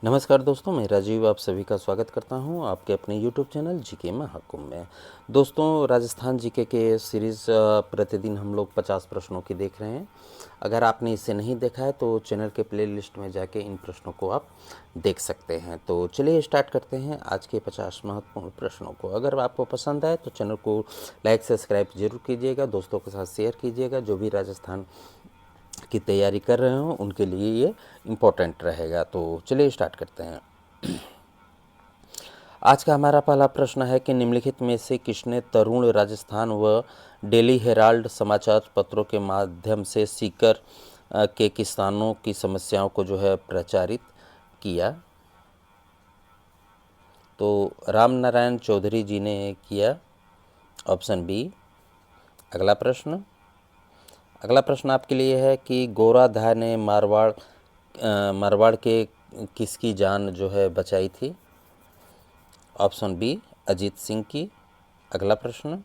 नमस्कार दोस्तों, मैं राजीव आप सभी का स्वागत करता हूं आपके अपने YouTube चैनल जीके महाकुंभ में। दोस्तों, राजस्थान जीके के सीरीज़ प्रतिदिन हम लोग 50 प्रश्नों की देख रहे हैं। अगर आपने इसे नहीं देखा है तो चैनल के प्लेलिस्ट में जाके इन प्रश्नों को आप देख सकते हैं। तो चलिए स्टार्ट करते हैं आज के 50 महत्वपूर्ण प्रश्नों को। अगर आपको पसंद आए तो चैनल को लाइक सब्सक्राइब जरूर कीजिएगा, दोस्तों के साथ शेयर कीजिएगा। जो भी राजस्थान की तैयारी कर रहे हो उनके लिए ये इम्पोर्टेंट रहेगा। तो चलिए स्टार्ट करते हैं। आज का हमारा पहला प्रश्न है कि निम्नलिखित में से किसने तरुण राजस्थान व डेली हेराल्ड समाचार पत्रों के माध्यम से सीकर के किसानों की समस्याओं को प्रचारित किया। तो राम नारायण चौधरी जी ने किया, ऑप्शन बी। अगला प्रश्न आपके लिए है कि गोराधा ने मारवाड़ के किसकी जान बचाई थी। ऑप्शन बी, अजीत सिंह की। अगला प्रश्न,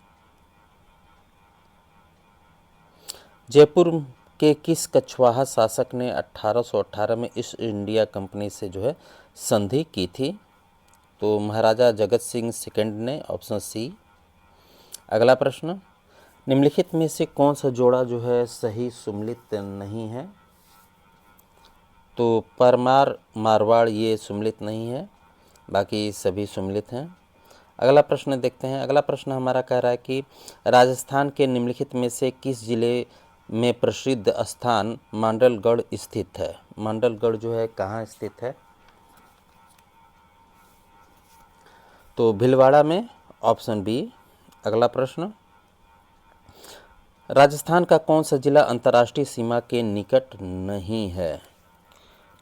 जयपुर के किस कछवाहा शासक ने 1818 में ईस्ट इंडिया कंपनी से संधि की थी। तो महाराजा जगत सिंह सेकंड ने। Option C. अगला प्रश्न, निम्नलिखित में से कौन सा जोड़ा सही सुमेलित नहीं है। तो परमार मारवाड़ ये सुमेलित नहीं है, बाकी सभी सुमेलित हैं। अगला प्रश्न देखते हैं। अगला प्रश्न हमारा कह रहा है कि राजस्थान के निम्नलिखित में से किस जिले में प्रसिद्ध स्थान मांडलगढ़ स्थित है। मांडलगढ़ कहाँ स्थित है। तो भीलवाड़ा में। Option B. अगला प्रश्न, राजस्थान का कौन सा जिला अंतर्राष्ट्रीय सीमा के निकट नहीं है।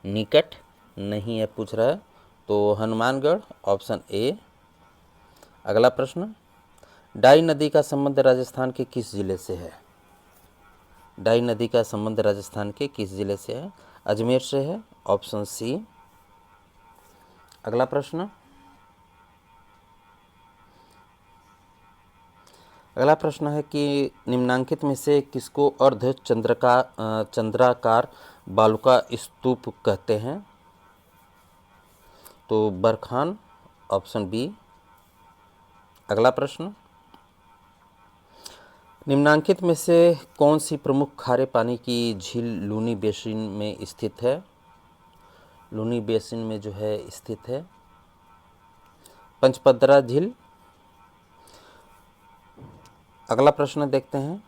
निकट नहीं है पूछ रहा है, तो हनुमानगढ़। Option A. अगला प्रश्न, डाई नदी का संबंध राजस्थान के किस जिले से है। डाई नदी का संबंध राजस्थान के किस जिले से है। अजमेर से है। Option C. अगला प्रश्न, है कि निम्नांकित में से किसको अर्ध चंद्राकार बालुका स्तूप कहते हैं। तो बरखान। Option B. अगला प्रश्न, निम्नांकित में से कौन सी प्रमुख खारे पानी की झील लूनी बेसिन में स्थित है। लूनी बेसिन में स्थित है पंचपदरा झील। अगला प्रश्न देखते हैं।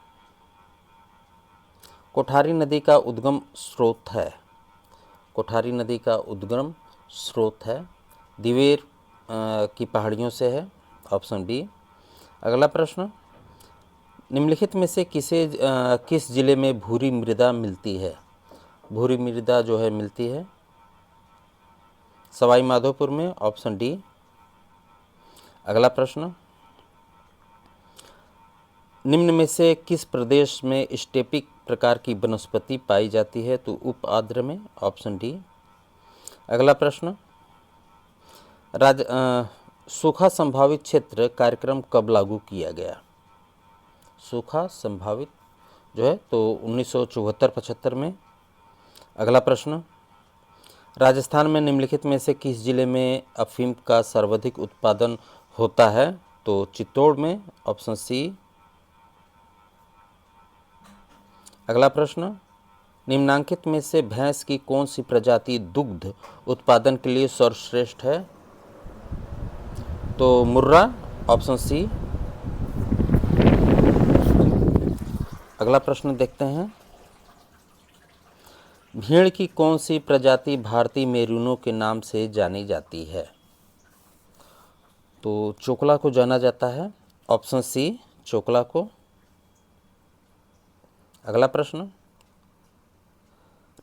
कोठारी नदी का उद्गम स्रोत है। कोठारी नदी का उद्गम स्रोत है दिवेर की पहाड़ियों से है। Option B. अगला प्रश्न, निम्नलिखित में से किस जिले में भूरी मृदा मिलती है। भूरी मृदा मिलती है सवाई माधोपुर में। Option D. अगला प्रश्न, निम्न में से किस प्रदेश में स्टेपिक प्रकार की वनस्पति पाई जाती है। तो उप आर्द्र में। Option D. अगला प्रश्न, सूखा संभावित क्षेत्र कार्यक्रम कब लागू किया गया। सूखा संभावित तो 1974-75 में। अगला प्रश्न, राजस्थान में निम्नलिखित में से किस जिले में अफीम का सर्वाधिक उत्पादन होता है। तो चित्तौड़ में। Option C. अगला प्रश्न, निम्नांकित में से भैंस की कौन सी प्रजाति दुग्ध उत्पादन के लिए सर्वश्रेष्ठ है। तो मुर्रा। Option C. अगला प्रश्न देखते हैं। भेड़ की कौन सी प्रजाति भारतीय मेरिनो के नाम से जानी जाती है। तो चोकला को जाना जाता है। ऑप्शन सी, चोकला को। अगला प्रश्न,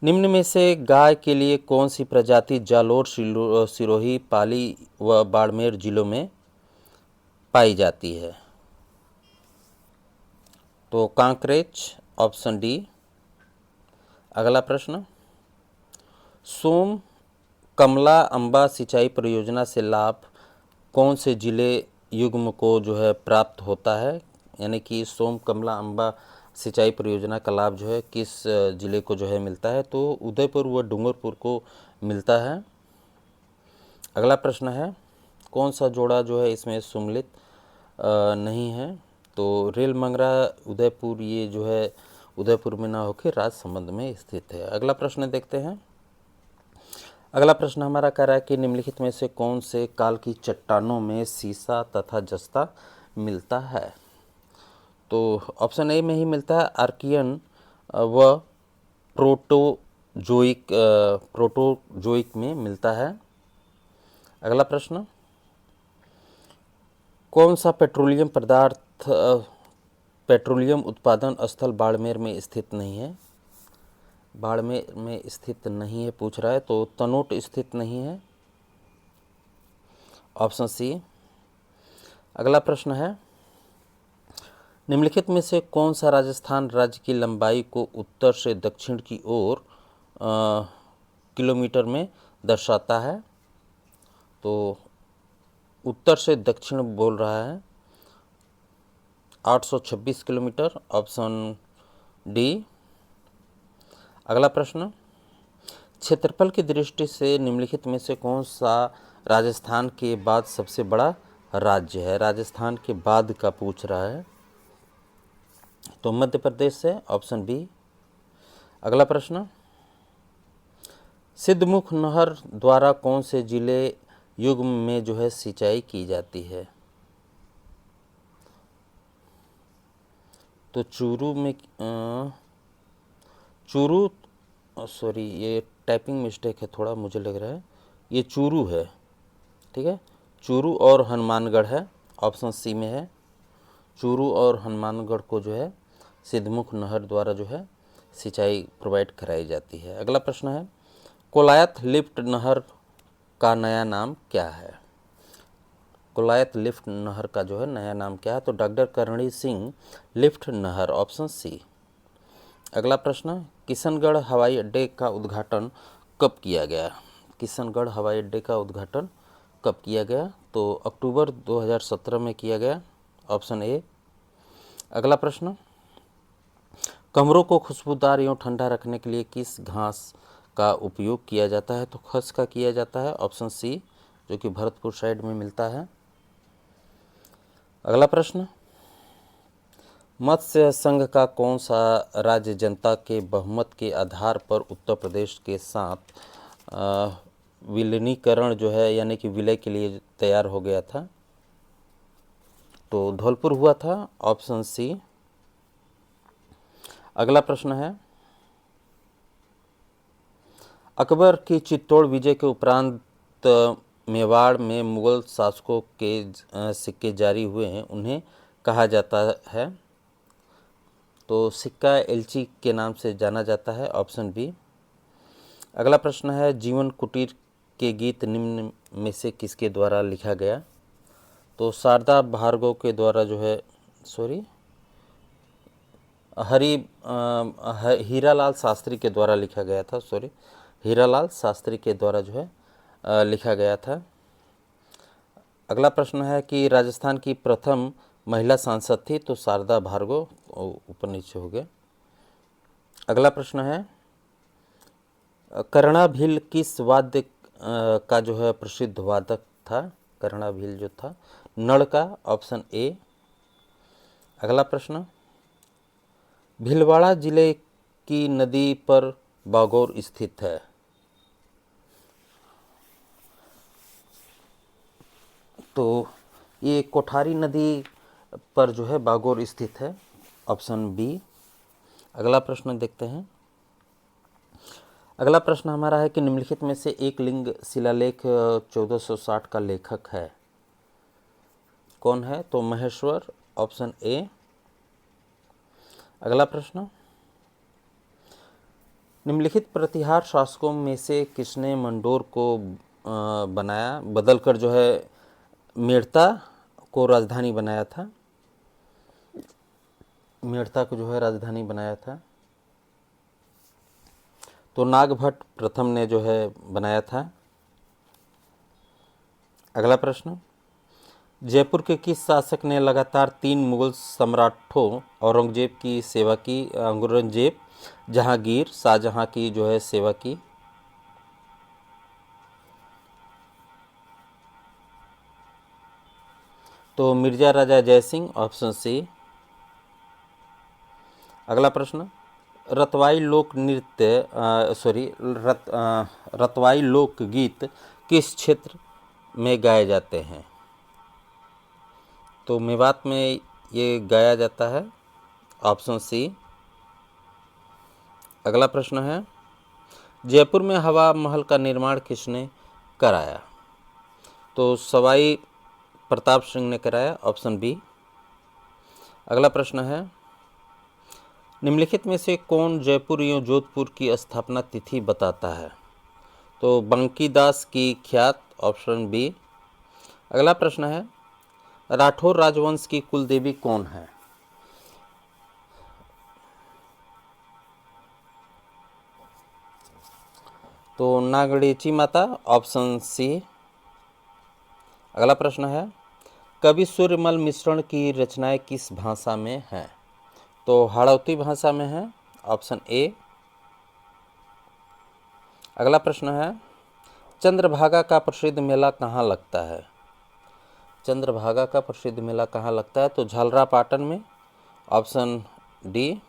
निम्न में से गाय के लिए कौन सी प्रजाति जालोर, सिरोही, पाली व बाड़मेर जिलों में पाई जाती है। तो कांकरेज। Option D. अगला प्रश्न, सोम कमला अंबा सिंचाई परियोजना से लाभ कौन से जिले युग्म को प्राप्त होता है। यानी कि सोम कमला अंबा सिंचाई परियोजना का लाभ किस जिले को मिलता है। तो उदयपुर व डूंगरपुर को मिलता है। अगला प्रश्न है, कौन सा जोड़ा जो है इसमें सम्मिलित नहीं है? तो रेल मंगरा उदयपुर, ये जो है उदयपुर में ना होकर राजसमंद में स्थित है। अगला प्रश्न देखते हैं। अगला प्रश्न हमारा कह रहा है कि निम्नलिखित में से कौन से काल की चट्टानों में सीसा तथा जस्ता मिलता है? तो ऑप्शन ए में ही मिलता है, आर्कियन व प्रोटोजोइक में मिलता है। अगला प्रश्न, कौन सा पेट्रोलियम उत्पादन स्थल बाड़मेर में स्थित नहीं है? बाड़मेर में स्थित नहीं है पूछ रहा है, तो तनोट स्थित नहीं है, ऑप्शन सी। अगला प्रश्न है, निम्नलिखित में से कौन सा राजस्थान राज्य की लंबाई को उत्तर से दक्षिण की ओर किलोमीटर में दर्शाता है? तो उत्तर से दक्षिण बोल रहा है 826 किलोमीटर, ऑप्शन डी। अगला प्रश्न, क्षेत्रफल की दृष्टि से निम्नलिखित में से कौन सा राजस्थान के बाद सबसे बड़ा राज्य है? राजस्थान के बाद का पूछ रहा है, तो मध्य प्रदेश है, ऑप्शन बी। अगला प्रश्न, सिद्धमुख नहर द्वारा कौन से जिले युग में जो है सिंचाई की जाती है? तो सॉरी, ये टाइपिंग मिस्टेक है थोड़ा, मुझे लग रहा है ये चूरू है, ठीक है, चूरू और हनुमानगढ़ है, ऑप्शन सी में है। चूरू और हनुमानगढ़ को जो है सिद्धमुख नहर द्वारा जो है सिंचाई प्रोवाइड कराई जाती है। अगला प्रश्न है, कोलायत लिफ्ट नहर का नया नाम क्या है? कोलायत लिफ्ट नहर का जो है नया नाम क्या है? तो डॉक्टर करणी सिंह लिफ्ट नहर, ऑप्शन सी। अगला प्रश्न, किशनगढ़ हवाई अड्डे का उद्घाटन कब किया गया? किशनगढ़ हवाई अड्डे का उद्घाटन कब किया गया? तो अक्टूबर 2017 में किया गया, ऑप्शन ए। अगला प्रश्न, कमरों को खुशबूदार एवं ठंडा रखने के लिए किस घास का उपयोग किया जाता है? तो खस का किया जाता है, ऑप्शन सी, जो कि भरतपुर साइड में मिलता है। अगला प्रश्न, मत्स्य संघ का कौन सा राज्य जनता के बहुमत के आधार पर उत्तर प्रदेश के साथ विलीनीकरण जो है यानी कि विलय के लिए तैयार हो गया था? तो धौलपुर हुआ था, ऑप्शन सी। अगला प्रश्न है, अकबर की चित्तौड़ विजय के उपरांत मेवाड़ में मुगल शासकों के सिक्के जारी हुए हैं, उन्हें कहा जाता है? तो सिक्का एलची के नाम से जाना जाता है, ऑप्शन बी। अगला प्रश्न है, जीवन कुटीर के गीत निम्न में से किसके द्वारा लिखा गया? तो शारदा भार्गव के द्वारा जो है, सॉरी, हीरालाल शास्त्री के द्वारा लिखा गया था, सॉरी, हीरालाल शास्त्री के द्वारा जो है लिखा गया था। अगला प्रश्न है कि राजस्थान की प्रथम महिला सांसद थी? तो शारदा भार्गव, ऊपर नीचे हो गया। अगला प्रश्न है, कर्णा भील किस वाद्य का जो है प्रसिद्ध वादक था? कर्णा भील जो था नड़ का, ऑप्शन ए। अगला प्रश्न, भीलवाड़ा जिले की नदी पर बागौर स्थित है? तो ये कोठारी नदी पर जो है बागौर स्थित है, ऑप्शन बी। अगला प्रश्न देखते हैं। अगला प्रश्न हमारा है कि निम्नलिखित में से एक लिंग शिलालेख 1460 का लेखक है, कौन है? तो महेश्वर, ऑप्शन ए। अगला प्रश्न, निम्नलिखित प्रतिहार शासकों में से किसने मंडोर को बदलकर जो है मेड़ता को राजधानी बनाया था? मेड़ता को जो है राजधानी बनाया था? तो नागभट्ट प्रथम ने जो है बनाया था। अगला प्रश्न, जयपुर के किस शासक ने लगातार 3 मुगल सम्राटों औरंगजेब की सेवा की? औरंगजेब, जहांगीर, शाहजहां की जो है सेवा की? तो मिर्जा राजा जयसिंह, ऑप्शन सी। अगला प्रश्न, रतवाई लोक नृत्य रतवाई लोकगीत किस क्षेत्र में गाए जाते हैं? तो मेवात में ये गाया जाता है, ऑप्शन सी। अगला प्रश्न है, जयपुर में हवा महल का निर्माण किसने कराया? तो सवाई प्रताप सिंह ने कराया, ऑप्शन बी। अगला प्रश्न है, निम्नलिखित में से कौन जयपुर एवं जोधपुर की स्थापना तिथि बताता है? तो बंकीदास की ख्यात, ऑप्शन बी। अगला प्रश्न है, राठौर राजवंश की कुल देवी कौन है? तो नागणेची माता, ऑप्शन सी। अगला प्रश्न है, कवि सूर्यमल मिश्रण की रचनाएं किस भाषा में हैं? तो हाड़ौती भाषा में है, ऑप्शन ए। अगला प्रश्न है, चंद्रभागा का प्रसिद्ध मेला कहाँ लगता है? चंद्रभागा का प्रसिद्ध मेला कहाँ लगता है? तो झालरापाटन में, ऑप्शन डी।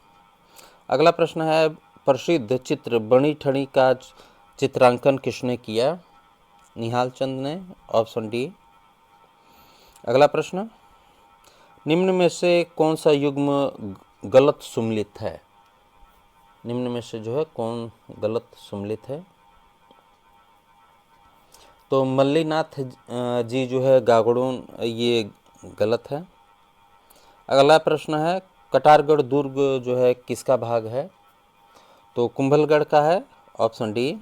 अगला प्रश्न है, प्रसिद्ध चित्र बणी ठणी का चित्रांकन किसने किया? निहाल चंद ने, ऑप्शन डी। अगला प्रश्न, निम्न में से कौन सा युग्म गलत सुमलित है? निम्न में से जो है कौन गलत सुमलित है? तो मल्लीनाथ जी जो है गागड़ोन, ये गलत है। अगला प्रश्न है, कटारगढ़ दुर्ग जो है किसका भाग है? तो कुंभलगढ़ का है, ऑप्शन डी।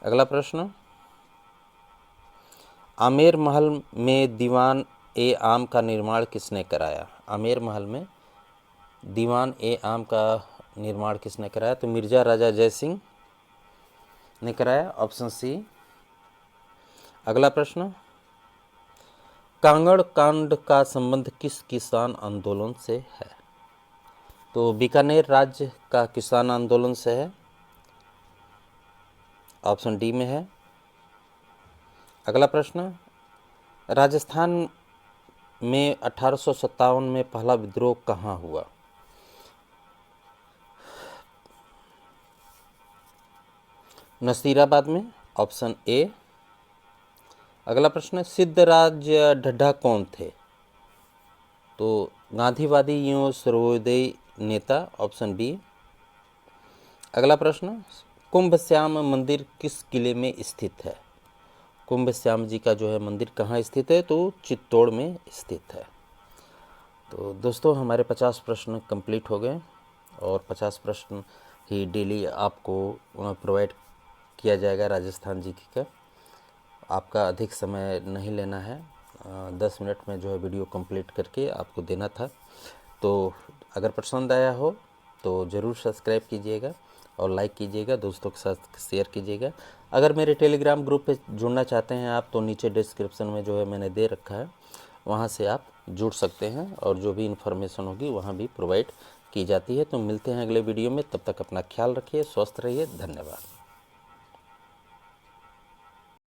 अगला प्रश्न, आमेर महल में दीवान ए आम का निर्माण किसने कराया? आमेर महल में दीवान ए आम का निर्माण किसने कराया? तो मिर्जा राजा जयसिंह ने कराया, ऑप्शन सी। अगला प्रश्न, कांगड़ कांड का संबंध किस किसान आंदोलन से है? तो बीकानेर राज्य का किसान आंदोलन से है, ऑप्शन डी में है। अगला प्रश्न, राजस्थान में 1857 में पहला विद्रोह कहाँ हुआ? नसीराबाद में, ऑप्शन ए। अगला प्रश्न, सिद्धराज ढड्ढा कौन थे? तो गांधीवादी एवं सर्वोदयी नेता, ऑप्शन बी। अगला प्रश्न, कुंभ श्याम मंदिर किस किले में स्थित है? कुंभ श्याम जी का जो है मंदिर कहाँ स्थित है? तो चित्तौड़ में स्थित है। तो दोस्तों, हमारे 50 प्रश्न कंप्लीट हो गए और 50 प्रश्न ही डेली आपको प्रोवाइड किया जाएगा राजस्थान जीके का। आपका अधिक समय नहीं लेना है, 10 मिनट में जो है वीडियो कंप्लीट करके आपको देना था। तो अगर पसंद आया हो तो ज़रूर सब्सक्राइब कीजिएगा और लाइक कीजिएगा, दोस्तों के साथ शेयर कीजिएगा। अगर मेरे टेलीग्राम ग्रुप पे जुड़ना चाहते हैं आप, तो नीचे डिस्क्रिप्शन में जो है मैंने दे रखा है, वहाँ से आप जुड़ सकते हैं और जो भी इन्फॉर्मेशन होगी वहाँ भी प्रोवाइड की जाती है। तो मिलते हैं अगले वीडियो में, तब तक अपना ख्याल रखिए, स्वस्थ रहिए, धन्यवाद।